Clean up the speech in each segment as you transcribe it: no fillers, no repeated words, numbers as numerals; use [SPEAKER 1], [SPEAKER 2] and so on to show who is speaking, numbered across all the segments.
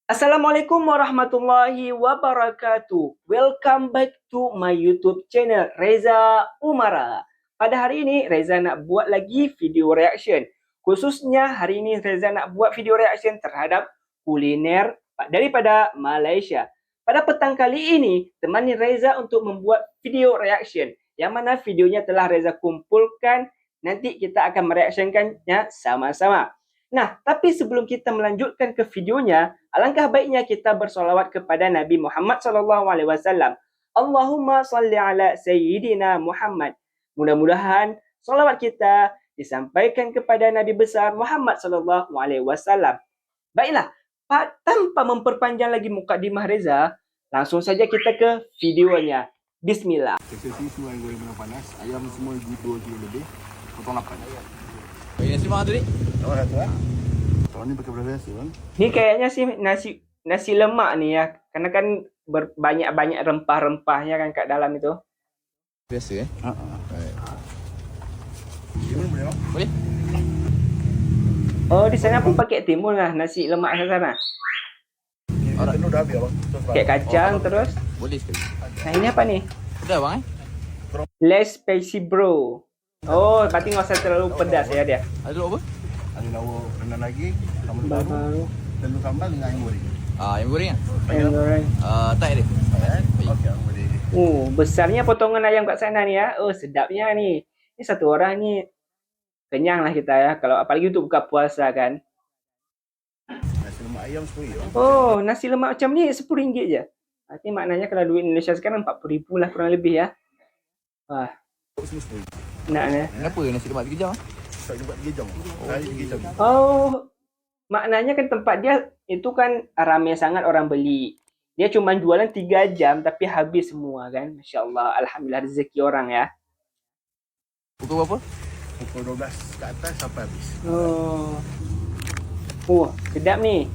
[SPEAKER 1] Assalamualaikum warahmatullahi wabarakatuh. Welcome back to my YouTube channel Reza Umara. Pada hari ini Reza nak buat lagi video reaction. Khususnya hari ini Reza nak buat video reaction terhadap kuliner daripada Malaysia. Pada petang kali ini temani Reza untuk membuat video reaction yang mana videonya telah Reza kumpulkan. Nanti kita akan mereaksikannya sama-sama. Nah, tapi sebelum kita melanjutkan ke videonya, alangkah baiknya kita bersolawat kepada Nabi Muhammad SAW. Allahumma salli ala Sayyidina Muhammad. Mudah-mudahan solawat kita disampaikan kepada Nabi besar Muhammad SAW. Baiklah, tanpa memperpanjang lagi mukadimah Reza, langsung saja kita ke videonya. Bismillah.
[SPEAKER 2] Sesi semua yang goreng dengan panas. Ayam semua 2 kilo lebih. Potong 8.
[SPEAKER 3] Bagi nasi mak tu ni?
[SPEAKER 2] Apa satu ah? Kalau ni pakai beras biasa kan?
[SPEAKER 1] Ni kayaknya sih nasi lemak ni ya. Karena kan banyak-banyak rempah-rempahnya kan kat dalam itu.
[SPEAKER 3] Biasa
[SPEAKER 2] Timun boleh tak?
[SPEAKER 3] Boleh?
[SPEAKER 1] Oh, di sana pun pakai timun lah nasi lemak sana.
[SPEAKER 2] Orang tentu dah habis abang.
[SPEAKER 1] Pakai kacang terus.
[SPEAKER 3] Boleh sekali.
[SPEAKER 1] Nah, ini apa ni?
[SPEAKER 3] Sudah bang
[SPEAKER 1] Less spicy bro. Oh, berarti nggak usah terlalu pedas ya dia.
[SPEAKER 3] Ada lauk apa?
[SPEAKER 2] Ada lauk rendang daging, sambal baru, telur sambal dengan ayam goreng.
[SPEAKER 3] Ayam goreng kan?
[SPEAKER 1] Ayam goreng.
[SPEAKER 3] Tak ada.
[SPEAKER 2] Okey, boleh.
[SPEAKER 1] Besarnya potongan ayam kat sana ni ya. Oh, sedapnya ni. Ini satu orang ni kenyang lah kita ya. Kalau apalagi untuk buka puasa kan.
[SPEAKER 2] Nasi lemak ayam RM10.
[SPEAKER 1] Oh, nasi lemak macam ni RM10 je. Berarti maknanya kalau duit Indonesia sekarang RM40,000 lah kurang lebih ya. Wah,
[SPEAKER 2] RM10.
[SPEAKER 1] naknya.
[SPEAKER 3] Kenapa nasi lemak 3 jam?
[SPEAKER 2] Tak dia buat 3 jam. Hari 3 jam.
[SPEAKER 1] Oh, maknanya kan tempat dia itu kan ramai sangat orang beli. Dia cuma jualan 3 jam tapi habis semua kan. Masya Allah, alhamdulillah rezeki orang ya.
[SPEAKER 3] Pukul berapa?
[SPEAKER 2] Pukul 12 ke atas sampai habis.
[SPEAKER 1] Sedap ni.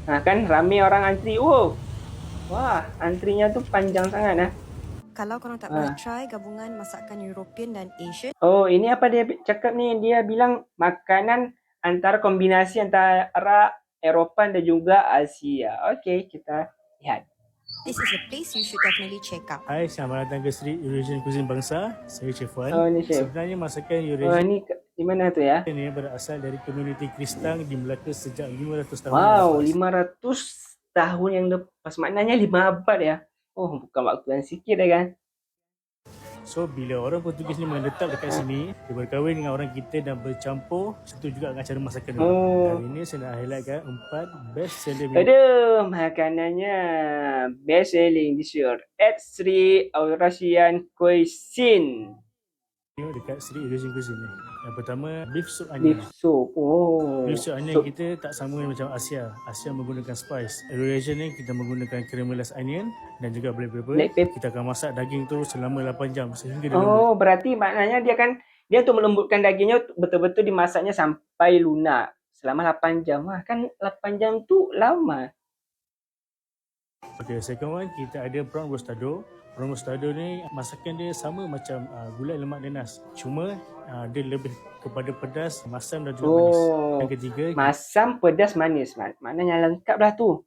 [SPEAKER 1] Nah kan ramai orang antri. Wah, antrinya tu panjang sangat ya.
[SPEAKER 4] Kalau korang tak pernah try gabungan masakan European dan Asian.
[SPEAKER 1] Oh, ini apa dia cakap ni? Dia bilang makanan kombinasi antara Eropah dan juga Asia. Okey, kita lihat.
[SPEAKER 4] This is a place you should definitely check out.
[SPEAKER 5] Hai, selamat datang ke Sri Eurasian Cuisine Bangsa. Saya Chef Wan.
[SPEAKER 1] Oh, ni chef.
[SPEAKER 5] Sebenarnya masakan
[SPEAKER 1] Oh,
[SPEAKER 5] Eurasian
[SPEAKER 1] ni di mana tu ya?
[SPEAKER 5] ini berasal dari komuniti Kristen di Melaka sejak 500 tahun
[SPEAKER 1] Wow,
[SPEAKER 5] yang lepas.
[SPEAKER 1] 500 tahun yang lepas. Maknanya 5 abad ya. Oh, bukan waktu yang sikit ya kan?
[SPEAKER 5] So, bila orang Portugis ni menetap dekat sini, dia berkahwin dengan orang kita dan bercampur, itu juga dengan cara masakan dia. Hari ini saya nak highlightkan 4 best seller menu.
[SPEAKER 1] Aduh, makanannya best selling this year at Sri Eurasian Cuisine.
[SPEAKER 5] Dekat Sri Eurasian Cuisine ni. Yang pertama, beef soup onion.
[SPEAKER 1] Beef soup. Oh.
[SPEAKER 5] Beef soup onion kita tak sama macam Asia. Asia menggunakan spice. Eurasian ni kita menggunakan caramelized onion dan juga black pepper. Kita akan masak daging tu selama 8 jam sehingga dia lembut.
[SPEAKER 1] Oh, berarti maknanya dia untuk melembutkan dagingnya betul-betul dimasaknya sampai lunak selama 8 jam. Kan 8 jam tu lama.
[SPEAKER 5] Okay, second one kita ada prawn rostado. Prawn rostado ni masakan dia sama macam gulai lemak nanas. Cuma dia lebih kepada pedas, masam dan juga manis. Yang ketiga,
[SPEAKER 1] masam, pedas, manis. Maknanya lengkap lah tu.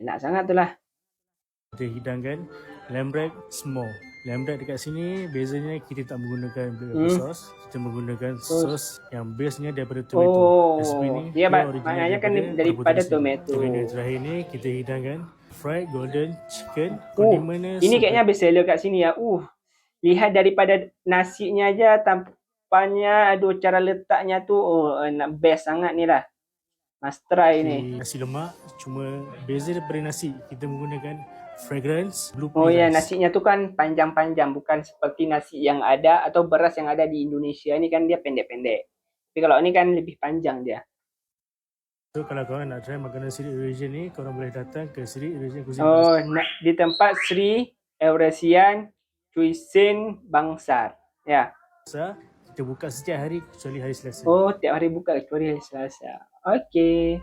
[SPEAKER 1] Enak sangat tu lah.
[SPEAKER 5] kita hidangkan lamb small. Lamb dekat sini bezanya kita tak menggunakan black pepper sauce. Kita menggunakan sos yang base-nya daripada tomato.
[SPEAKER 1] Dia maknanya kan daripada tomato.
[SPEAKER 5] Kemudian terakhir ni kita hidangkan fried golden chicken.
[SPEAKER 1] Ini kayaknya best seller kat sini ya. Lihat daripada nasinya aja, tampaknya, cara letaknya tu best sangat ni lah. Must try ni.
[SPEAKER 5] Nasi lemak cuma beza daripada nasi. Kita menggunakan fragrance blue
[SPEAKER 1] Oh ya, nasinya tu kan panjang-panjang, bukan seperti nasi yang ada atau beras yang ada di Indonesia. Ini kan dia pendek-pendek. Tapi kalau ini kan lebih panjang dia.
[SPEAKER 5] So kalau korang nak try makanan Sri Eurasian ni, korang boleh datang ke Sri Eurasian Cuisine.
[SPEAKER 1] Oh, di tempat Sri Eurasian Cuisine Bangsar. Ya.
[SPEAKER 5] Kita buka setiap hari kecuali hari Selasa.
[SPEAKER 1] Oh, tiap hari buka kecuali hari Selasa. Okey.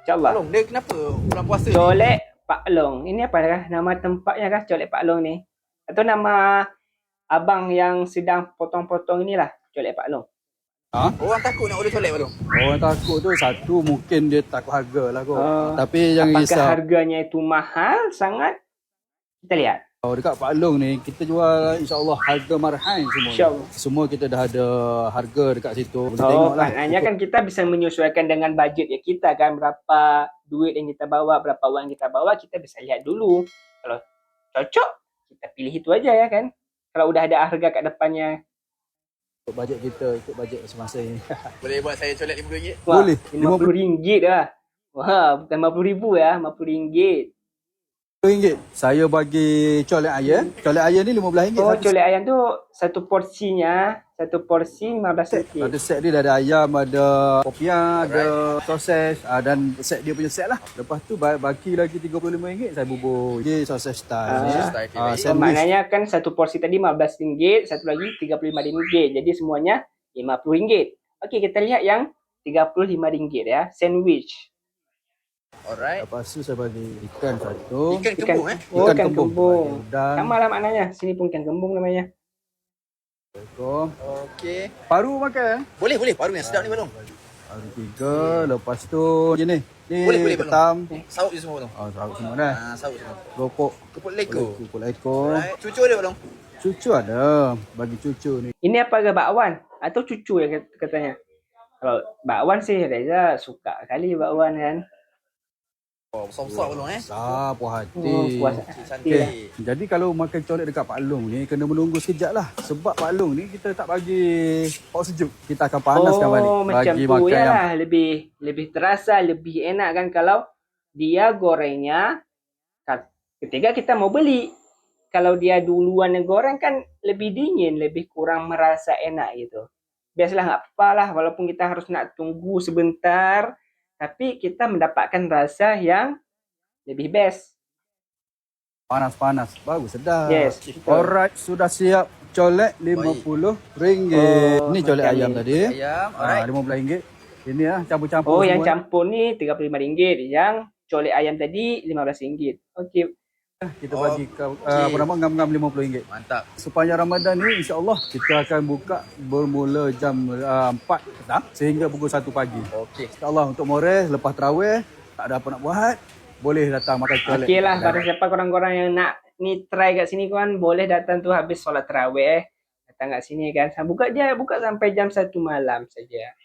[SPEAKER 1] InsyaAllah.
[SPEAKER 3] Long, dia kenapa bulan puasa
[SPEAKER 1] Colek Pak Long. Ini apa kah? Nama tempatnya kah Colek Pak Long ni? Atau nama abang yang sedang potong-potong inilah Colek Pak Long?
[SPEAKER 6] Ha?
[SPEAKER 3] Orang takut nak order colek baru.
[SPEAKER 6] Orang takut tu satu mungkin dia takut harga lah kot.
[SPEAKER 1] Oh.
[SPEAKER 6] Tapi jangan
[SPEAKER 1] Apakah
[SPEAKER 6] risau.
[SPEAKER 1] harganya itu mahal sangat? Kita lihat.
[SPEAKER 6] Dekat Pak Long ni kita jual insya-Allah harga marhain semua.
[SPEAKER 1] InsyaAllah.
[SPEAKER 6] Semua kita dah ada harga dekat situ. Boleh tengok lah.
[SPEAKER 1] Maknanya kan kita bisa menyesuaikan dengan bajet ya kita kan, berapa duit yang kita bawa, berapa wang yang kita bawa, kita bisa lihat dulu. Kalau cocok, kita pilih itu aja ya kan. Kalau udah ada harga kat depannya.
[SPEAKER 6] Ikut bajet kita, ikut bajet masing-masing.
[SPEAKER 3] Boleh buat saya colek RM50?
[SPEAKER 1] Wah,
[SPEAKER 6] Boleh.
[SPEAKER 1] RM50 dah. Wah, bukan RM50,000 ya, RM50.
[SPEAKER 6] RM50. Saya bagi colek ayam. Colek ayam ni RM15.
[SPEAKER 1] Oh, colek ayam tu satu porsi RM15.
[SPEAKER 6] Ada set dia dah ada ayam, ada popiah, ada soses dan set dia punya set lah. Lepas tu baki lagi RM35 saya bubur. Dia soses style.
[SPEAKER 3] Style, okay, baik.
[SPEAKER 1] Oh, maknanya kan satu porsi tadi RM15, satu lagi RM35. Jadi semuanya RM50. Okey, kita lihat yang RM35 ya, sandwich.
[SPEAKER 3] Alright.
[SPEAKER 6] Lepas tu saya bagi ikan satu.
[SPEAKER 3] Ikan kembung
[SPEAKER 1] Oh, ikan
[SPEAKER 6] kembung.
[SPEAKER 1] kembung.
[SPEAKER 6] Dan
[SPEAKER 1] Sama lah maknanya. Sini pun ikan kembung namanya.
[SPEAKER 3] Okey.
[SPEAKER 6] paru makan.
[SPEAKER 3] Boleh. Paru yang sedap ni balong.
[SPEAKER 6] Paru 3. Lepas tu je ni. Ni
[SPEAKER 3] Boleh,
[SPEAKER 6] ketam.
[SPEAKER 3] Saut je semua balong.
[SPEAKER 6] Saut semua dah.
[SPEAKER 3] Saut semua.
[SPEAKER 6] Gopok.
[SPEAKER 3] Keput leko.
[SPEAKER 6] Kepul ekor.
[SPEAKER 3] Alright. Cucu ada balong.
[SPEAKER 6] Cucu ada. Bagi cucu ni.
[SPEAKER 1] Ini apa ke bakwan? Atau cucu yang katanya? Kalau bakwan sih Reza suka kali bakwan kan.
[SPEAKER 3] Oh, besar-besar balong
[SPEAKER 6] Puas hati.
[SPEAKER 1] Oh, puas
[SPEAKER 3] Cantik.
[SPEAKER 1] hati.
[SPEAKER 6] Jadi kalau makan colek dekat Pak Long ni kena menunggu sekejap lah. Sebab Pak Long ni kita tak bagi pauk sejuk. Kita akan panaskan balik.
[SPEAKER 1] Oh, macam
[SPEAKER 6] Bagi
[SPEAKER 1] tu
[SPEAKER 6] makan
[SPEAKER 1] ya
[SPEAKER 6] yang
[SPEAKER 1] lah. Lebih terasa, lebih enak kan kalau dia gorengnya ketika kita mau beli. Kalau dia duluan yang goreng kan lebih dingin, lebih kurang merasa enak gitu. Biasalah nggak apa lah, walaupun kita harus nak tunggu sebentar, tapi kita mendapatkan rasa yang lebih best.
[SPEAKER 6] panas-panas. Bagus, sedap.
[SPEAKER 1] Yes, betul.
[SPEAKER 6] Alright, sudah siap colek RM50.
[SPEAKER 1] Oh,
[SPEAKER 6] Ni colek
[SPEAKER 1] macam
[SPEAKER 6] ayam
[SPEAKER 1] ni.
[SPEAKER 6] tadi.
[SPEAKER 3] Ayam. Alright.
[SPEAKER 6] RM15. Ini lah campur-campur
[SPEAKER 1] Oh,
[SPEAKER 6] semua.
[SPEAKER 1] yang campur ni RM35, yang colek ayam tadi RM15. Okey.
[SPEAKER 6] Kita bagi ngam-ngam RM50.
[SPEAKER 3] Mantap.
[SPEAKER 6] Sepanjang Ramadan ni insya-Allah kita akan buka bermula jam 4 petang sehingga pukul 1 pagi.
[SPEAKER 3] Okey.
[SPEAKER 6] InsyaAllah untuk Moreh lepas tarawih tak ada apa nak buat, boleh datang makan colek.
[SPEAKER 1] Okey lah, pada siapa korang-korang yang nak ni try kat sini kan, boleh datang tu habis solat tarawih. Datang kat sini kan. Buka sampai jam 1 malam saja.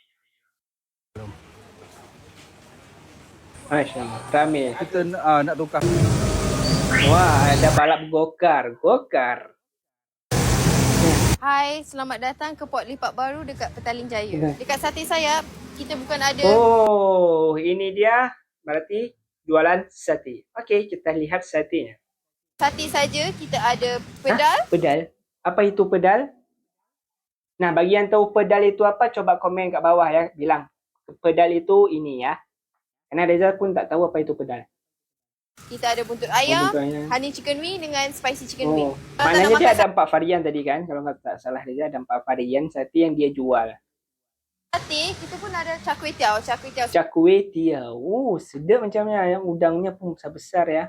[SPEAKER 1] Masya Allah, ramai.
[SPEAKER 6] Kita nak tukar.
[SPEAKER 1] Wah, ada balap gokar.
[SPEAKER 4] Hai, selamat datang ke Port Lipat Baru dekat Petaling Jaya. Dekat Sate Sayap, kita bukan ada...
[SPEAKER 1] Oh, ini dia berarti jualan sate. Okey, kita lihat satenya.
[SPEAKER 4] Sate saja, kita ada pedal.
[SPEAKER 1] Pedal? Apa itu pedal? Nah, bagi yang tahu pedal itu apa, coba komen kat bawah ya. Bilang, pedal itu ini ya. Karena Reza pun tak tahu apa itu pedal.
[SPEAKER 4] Kita ada buntut ayam,
[SPEAKER 1] buntut ayam.
[SPEAKER 4] honey chicken wing dengan spicy chicken wing.
[SPEAKER 1] Oh,
[SPEAKER 4] Kalau tak nak
[SPEAKER 1] maknanya dia
[SPEAKER 4] makan
[SPEAKER 1] ada 4 varian tadi kan? Kalau tak salah Reza ada 4 varian sate yang dia jual.
[SPEAKER 4] sate, kita pun ada char kway teow.
[SPEAKER 1] Cakwe tiao. Sedap macamnya. Yang udangnya pun besar-besar ya.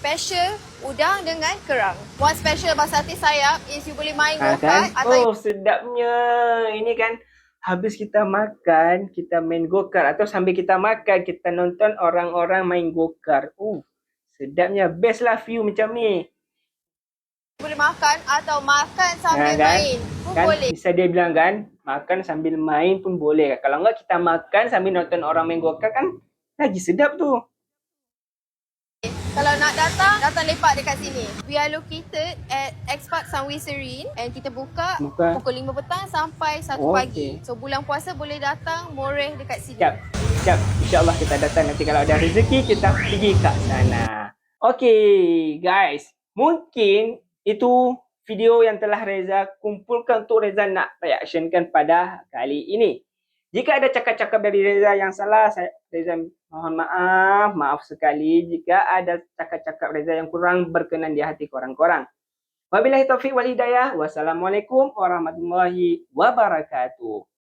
[SPEAKER 4] Special udang dengan kerang. One special about Sate Sayap is you boleh main
[SPEAKER 1] Kan?
[SPEAKER 4] go-kart atau
[SPEAKER 1] Sedapnya. Ini kan habis kita makan, kita main go-kart. Atau sambil kita makan, kita nonton orang-orang main go-kart. Sedapnya. Best lah view macam ni.
[SPEAKER 4] boleh makan atau makan sambil
[SPEAKER 1] Kan?
[SPEAKER 4] main pun
[SPEAKER 1] Kan?
[SPEAKER 4] boleh.
[SPEAKER 1] Bisa dia bilang kan, makan sambil main pun boleh. Kalau enggak kita makan sambil nonton orang main go-kart kan lagi sedap tu.
[SPEAKER 4] Kalau nak datang lepak dekat sini. We are located at Expat Sunway Serene and kita buka pukul 5 petang sampai 1 pagi.
[SPEAKER 1] Okey.
[SPEAKER 4] So bulan puasa boleh datang Moreh dekat sini.
[SPEAKER 1] Siap. InsyaAllah kita datang nanti kalau ada rezeki kita pergi kat sana. Okay guys, mungkin itu video yang telah Reza kumpulkan untuk Reza nak reactionkan pada kali ini. Jika ada cakap-cakap dari Reza yang salah, Reza mohon maaf sekali jika ada cakap-cakap Reza yang kurang berkenan di hati korang-korang. Wabillahi taufiq wal hidayah. Wassalamualaikum warahmatullahi wabarakatuh.